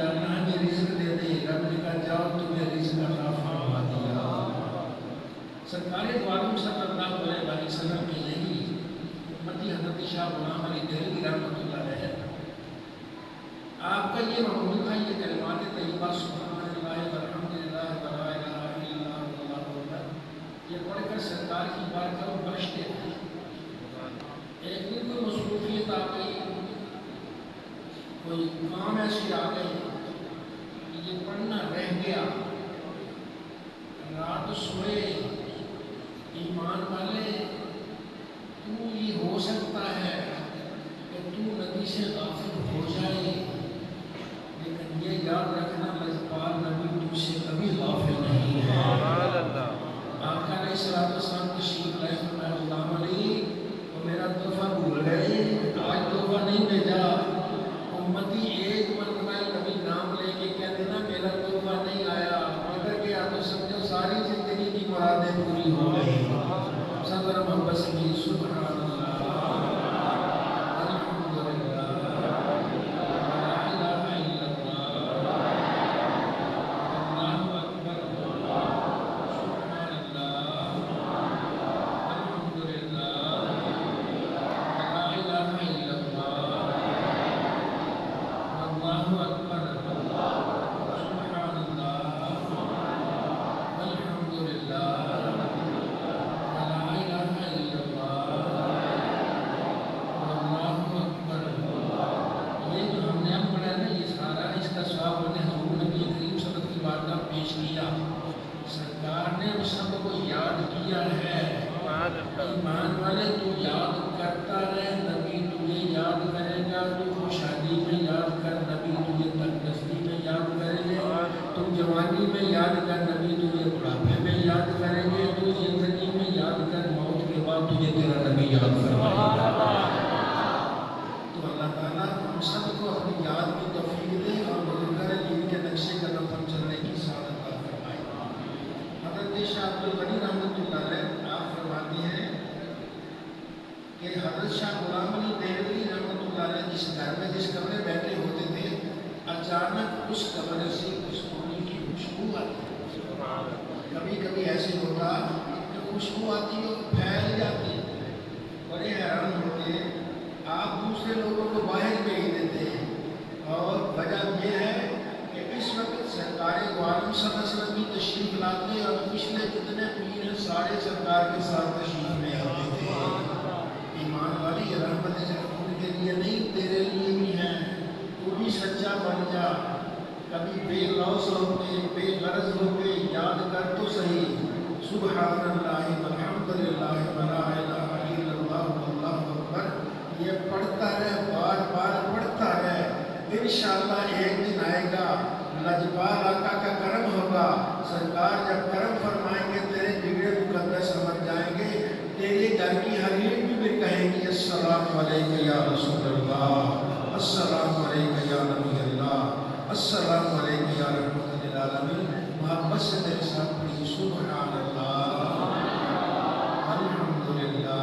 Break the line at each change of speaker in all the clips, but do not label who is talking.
اللہ ہمیں رزق دے دے، رب نے کہا جاؤ تمہیں رزق عطا فرما دیا۔ سرکار دو عالم صلی اللہ علیہ وسلم کے یہی امتی حضرت شاہ غلام علی دہلوی رحمۃ اللہ علیہ، آپ کا یہ معمول تھا، یہ کلمات طیبہ سبحان اللہ والحمدللہ ولا الہ الا اللہ واللہ اکبر، یہ پڑھ کر سرکار کی بارگاہ کو بخشتے تھے۔ ایک دن کوئی مصروفیت آ گئی، کوئی کام ایسی آ گئی کہ یہ پڑھنا رہ گیا۔ رات سوئے، ایمان والے تو یہ ہو سکتا ہے کہ تو نبی سے غافل ہو جائے، لیکن یہ یاد رکھنا لجپال نبی تجھ سے کبھی غافل نہیں ہے۔ آقا علیہ السلام تشریف لائے، فرمایا غلام علی وہ میرا تحفہ بھول گئے، آج تحفہ نہیں بھیجا۔ امتی ایک مرتبہ کبھی نام لے کے کہتے نا میرا تحفہ نہیں آیا، مگر کیا تو سمجھو ساری زندگی کی مرادیں پوری ہو گئی۔ صدر محبت سے سبحان اللہ الحمدللہ لا الہ الا اللہ اللہ اکبر سبحان اللہ الحمدللہ لا الہ الا اللہ اللہ اکبر سبحان اللہ الحمدللہ پیش کیا۔ سرکار نے اس سب کو یاد کیا ہے۔ ایمان والے تو یاد کرتا رہے، نبی تجھے یاد کرے گا۔ تو شادی میں یاد کر، نبی تجھے تندرستی میں یاد کریں گے۔ تم جوانی میں یاد کر، نبی تجھے بڑھاپے میں یاد کریں گے۔ تو زندگی میں یاد کر، موت کے بعد تجھے تیرا نبی یاد فرمائے گا۔ تو اللہ تعالیٰ ہم سب کو اپنی یاد کی توفیق دے اور بزرگان دین کے نقشے قدم پر چلنے کی سعادت عطا فرمائے۔ حضرت شاہ عبد الغنی رحمۃ اللہ علیہ آپ فرماتی ہیں کہ حضرت شاہ غلام علی دہلوی رحمۃ اللہ علیہ جس گھر میں جس کمرے بیٹھے ہوتے تھے، اچانک اس کمرے سے اس پانی کی خوشبو آتی۔ کبھی کبھی ایسے ہوتا کہ خوشبو آتی اور پھیل جاتی، بڑے حیران ہوتے، آپ دوسرے لوگوں کو باہر بھیج دیتے ہیں، اور وجہ یہ ہے کہ اس وقت سرکار دو عالم صلی اللہ علیہ وسلم کی تشریف لاتے اور پچھلے جتنے پیر ہیں سارے سرکار کے ساتھ تشریف میں آتے تھے۔ ایمان والی رحمت صرف ان کے لیے نہیں، تیرے لیے بھی ہیں، تو بھی سچا بن جا۔ کبھی بے لوث ہو کے بے غرض ہو کے یاد کر تو صحیح، سبحان اللہ والحمدللہ ولا الہ الا اللہ واللہ اکبر۔ یہ پڑھتا رہے، بار بار پڑھتا رہے، انشاءاللہ ایک دن آئے گا، لجپال آقا کا کرم ہوگا۔ سرکار جب کرم فرمائیں گے تیرے بگڑے مقدس سمجھ جائیں گے، تیرے گھر کی ہر ایک بھی کہیں گی السلام علیکم یا رسول اللہ، السلام علیکم یا نبی اللہ، السلام علیکم یا رحمت للعالمین۔ محبت سے میرے ساتھ پڑھی سبحان اللہ الحمدللہ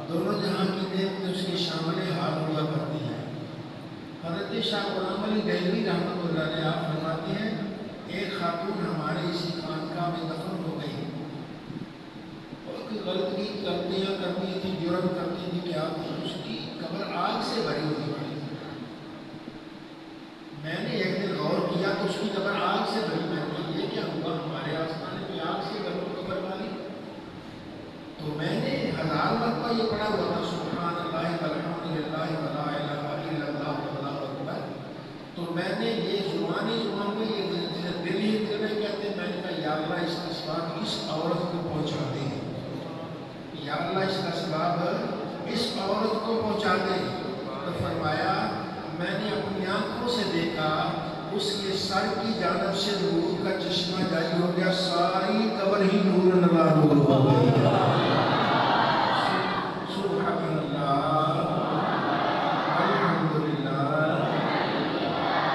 دونوں جہاں کی نعمت اس کی شامل حال ہوا کرتی ہے۔ حضرت شاہ غلام علی دہلوی رحمۃ اللہ علیہ آپ فرماتے ہیں ایک خاتون ہمارے اسی خانقاہ میں دفن ہو گئی، اور کوئی غلطی غلطیاں کرتی تھی، جرم کرتی تھی کہ آپ اس کی قبر آگ سے بھری ہوئی تھی۔ میں نے ایک دن غور کیا تو اس کی قبر آگ سے بھری، میں نے یہ کیا ہوا، ہمارے آسمان میں آگ سے بھری قبر والی؟ تو میں نے 1000 مرتبہ یہ پڑھا ہوا تھا سبحان اللہ والحمدللہ ولا الہ الا اللہ واللہ اکبر۔ تو میں نے یہ زبان میں یہ دل ہی دل میں کہتے ہیں، میں نے کہا یا اللہ اس اسباب اس عورت کو پہنچا دے، یا اللہ اس کا ثواب اس عورت کو پہنچا دے. تو فرمایا میں نے اپنی آنکھوں سے دیکھا اس کے سر کی جانب سے نور کا چشمہ جاری ہو گیا, ساری قبر ہی نور نور ہو گئی. سبحان اللہ, الحمدللہ,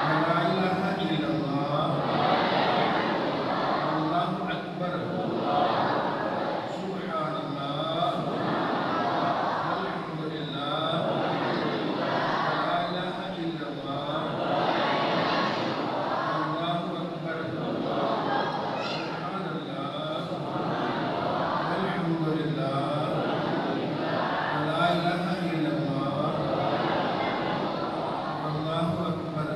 لا الہ الا اللہ, اللہ اکبر, سبحان اللہ, الحمدللہ, لا الہ الا اللہ, اللہ اکبر, سبحان اللہ, الحمدللہ, لا الہ الا اللہ, اللہ اکبر.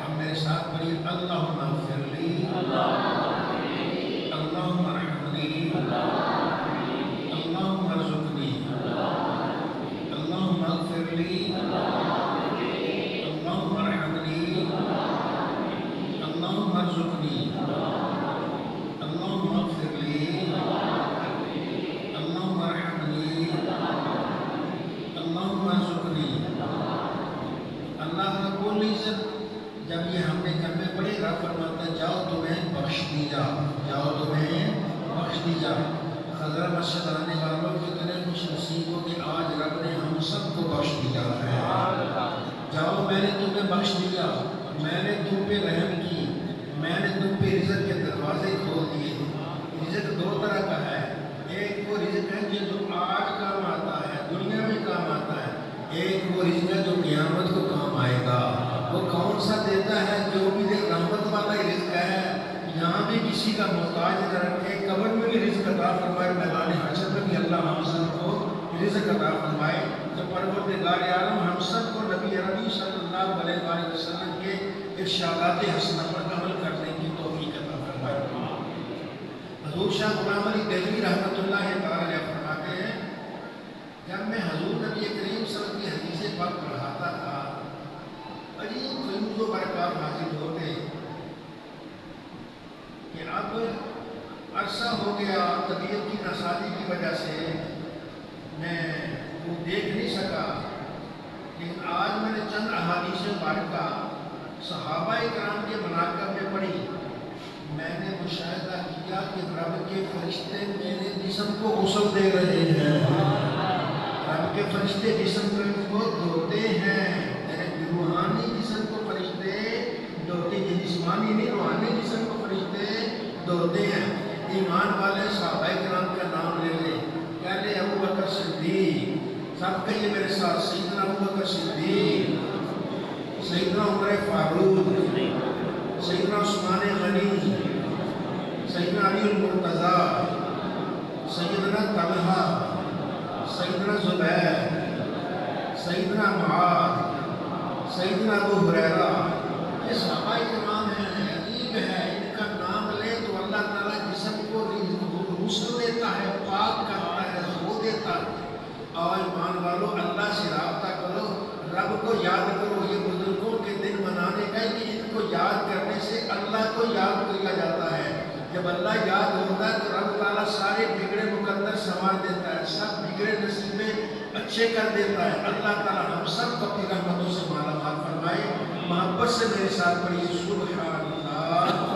اب میرے ساتھ پڑھیے, اللہم اغفر لی, اللہم ارحمنی, اللہم ارزقنی, اللہم اغفر لی, اللہم ارحمنی, اللہم ارزقنی, اللہم اغفر لی, اللہم ارحمنی, اللہم ارزقنی. اللہ رب العزت جب یہ ہم نے کلمے پڑھے, رب فرماتا ہے جاؤ تمہیں بخش دیا, جاؤ تمہیں بخش دیا. خضرہ مسجد آنے والوں کتنے خوش نصیب ہو کہ آج رب نے ہم سب کو بخش دیا ہے. جاؤ میں نے تمہیں بخش دیا, میں نے تم پہ رحم کی, میں نے تم پہ رزق کے دروازے کھول دیے. رزق دو طرح کا ہے, ایک وہ رزق ہے جو آج کام آتا ہے, دنیا میں کام آتا ہے, ایک وہ رزق ہے جو قیامت کو کام آئے گا. وہ کون سا دیتا ہے؟ جو بھی رحمت والا ہی رزق ہے, یہاں بھی کسی کا محتاج نہ رکھے, قبر میں بھی رزق عطا فرمائے, میدان حشر میں بھی اللہ ہم سب کو رزق عطا فرمائے. تو پروردگار عالم ہم سب کو نبی عربی صلی اللہ علیہ وآلہ وسلم کے ارشادات حسنہ پر عمل کرنے کی توفیق عطا فرمائے. حضور شاہ غلام علی دہلوی رحمۃ اللہ تعالی علیہ فرماتے ہیں, جب میں حضور نبی کریم صلی اللہ علیہ وسلم کی حدیثیں پاک پڑھاتا تھا, عجیب فیوز و برکات حاصل ہوتے کہ اب عرصہ ہو گیا, طبیعت کی ناسازی کی وجہ سے میں وہ دیکھ نہیں سکا, لیکن آج میں نے چند احادیث مبارکہ صحابہ کرام کے مناقب میں پڑھی. میں نے مشاہدہ کیا کہ رب کے فرشتے میرے جسم کو غسل دے رہے ہیں, رب کے فرشتے جسم کو دھوتے ہیں, میرے روحانی جسم کو فرشتے دھوتے ہیں, جسمانی نہیں روحانی جسم کو فرشتے دھوتے ہیں. ایمان والے صحابہ کرام کا نام لے لیں, پہلے ابو بکر صدیق, سب کہیے میرے ساتھ, سیدنا ابو بکر صدیق, سیدنا عمر فاروق, سیدنا عثمان غنی, سیدنا علی المرتضیٰ, سیدنا طلحہ, سیدنا زبیر, سیدنا معاذ, سیدنا ابو ہریرہ. یہ صحابہ کرام ہیں, عجیب ہے, ان کا نام لے تو اللہ تعالیٰ جسم کو غسل دیتا ہے, پاک کرتا ہے, دھو دیتا ہے. اور ایمان والو اللہ سے رابطہ کرو, رب کو یاد کرو. یہ بزرگوں کے دن منانے کا کہ ان کو یاد کرنے سے اللہ کو یاد کیا جاتا ہے. جب اللہ یاد ہوتا ہے تو رب تعالیٰ سارے بگڑے مقدر سنوار دیتا ہے, سب بگڑے نصیبیں اچھے کر دیتا ہے. اللہ تعالیٰ ہم سب کو اپنی رحمتوں سے مالا مال فرمائے. محبت سے میرے ساتھ پڑھیے, سبحان اللہ,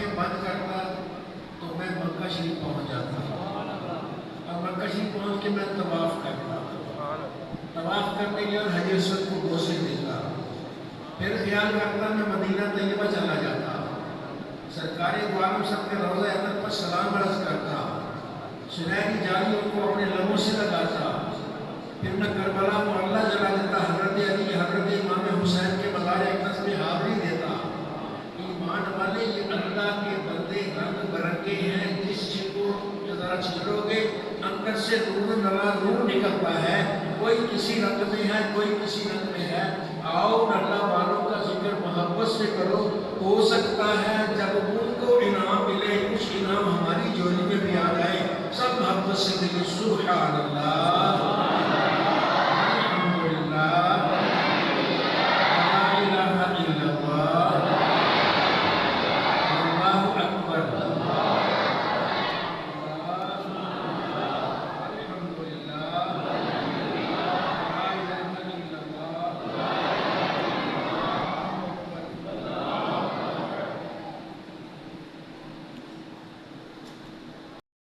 آنکھیں بند کرتا تو میں مکہ شریف پہنچ جاتا، اور مکہ شریف پہنچ کے میں طواف کرتا، طواف کرنے کے بعد حجر اسود کو بوسے دیتا، پھر خیال کرتا میں مدینہ طیبہ چلا جاتا، سرکار دو عالم سب کے روضہ اطہر پر سلام عرض کرتا، سنہری جالیوں کو اپنے لبوں سے لگاتا، پھر میں کربلا معلیٰ جلا دیتا، حضرت علی حضرت امام حسین کے مزار اقدس میں حاضری دیتا۔ ایمان والے یہ اللہ کے بندے رنگ برنگے ہیں، جس کو ذرا چھیڑو گے اندر سے نور نلا نور نکلتا ہے، کوئی کسی رنگ میں ہے کوئی کسی رنگ میں ہے۔ آؤ اللہ والوں کا ذکر محبت سے کرو، ہو سکتا ہے جب ان کو انعام ملے کچھ انعام ہماری جولی میں بھی آ جائے، سب محبت سے کہیے سبحان اللہ۔